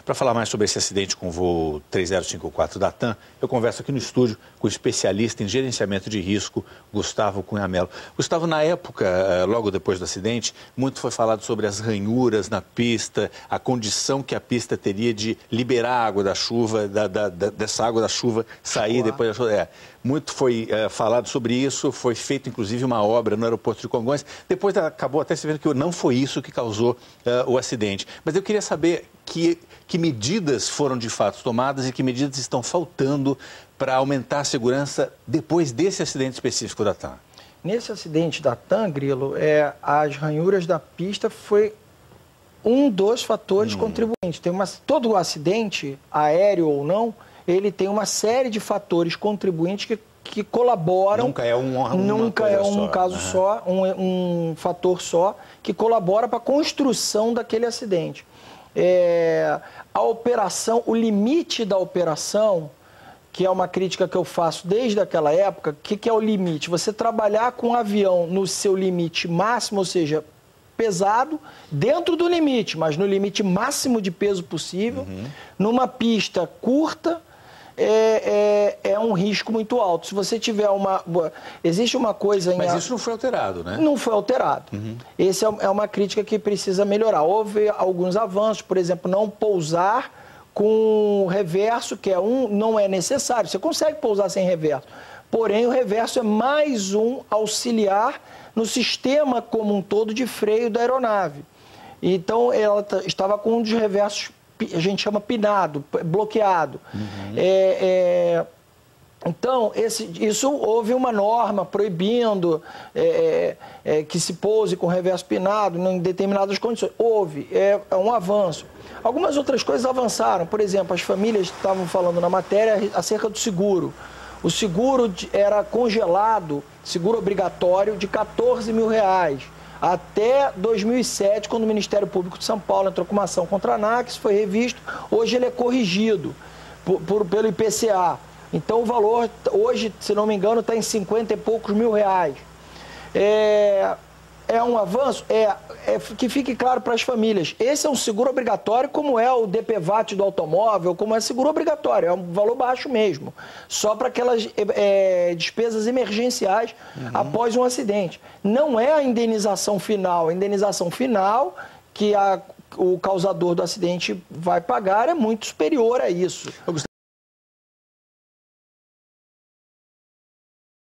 Para falar mais sobre esse acidente com o voo 3054 da TAM, eu converso aqui no estúdio com o especialista em gerenciamento de risco, Gustavo Cunha Mello. Gustavo, na época, logo depois do acidente, muito foi falado sobre as ranhuras na pista, a condição que a pista teria de liberar a água da chuva, dessa água da chuva sair depois da chuva. Muito foi falado sobre isso, foi feita inclusive uma obra no aeroporto de Congonhas. Depois acabou até se vendo que não foi isso que causou o acidente. Mas eu queria saber que medidas foram de fato tomadas e que medidas estão faltando para aumentar a segurança depois desse acidente específico da TAM. Nesse acidente da TAM, Grilo, as ranhuras da pista foi um dos fatores contribuintes. Todo acidente, aéreo ou não, ele tem uma série de fatores contribuintes que colaboram. Nunca é um caso só, um fator só, que colabora para a construção daquele acidente. A operação, o limite da operação, que é uma crítica que eu faço desde aquela época, o que é o limite? Você trabalhar com um avião no seu limite máximo, ou seja, pesado, dentro do limite, mas no limite máximo de peso possível, numa pista curta, é um risco muito alto. Se você tiver existe uma coisa... Mas isso não foi alterado, né? Não foi alterado. Essa é uma crítica que precisa melhorar. Houve alguns avanços, por exemplo, não pousar com reverso, que não é necessário. Você consegue pousar sem reverso. Porém, o reverso é mais um auxiliar no sistema como um todo de freio da aeronave. Então, ela estava com um dos reversos, a gente chama pinado, bloqueado. Então, isso houve uma norma proibindo que se pouse com reverso pinado em determinadas condições. Houve, é um avanço. Algumas outras coisas avançaram. Por exemplo, as famílias estavam falando na matéria acerca do seguro. O seguro era congelado, seguro obrigatório, de R$14 mil. Até 2007, quando o Ministério Público de São Paulo entrou com uma ação contra a ANAC, isso foi revisto. Hoje ele é corrigido pelo IPCA. Então o valor, hoje, se não me engano, está em 50 e poucos mil reais. É um avanço? Que fique claro para as famílias. Esse é um seguro obrigatório, como é o DPVAT do automóvel, como é seguro obrigatório. É um valor baixo mesmo. Só para aquelas despesas emergenciais após um acidente. Não é a indenização final. A indenização final que o causador do acidente vai pagar é muito superior a isso.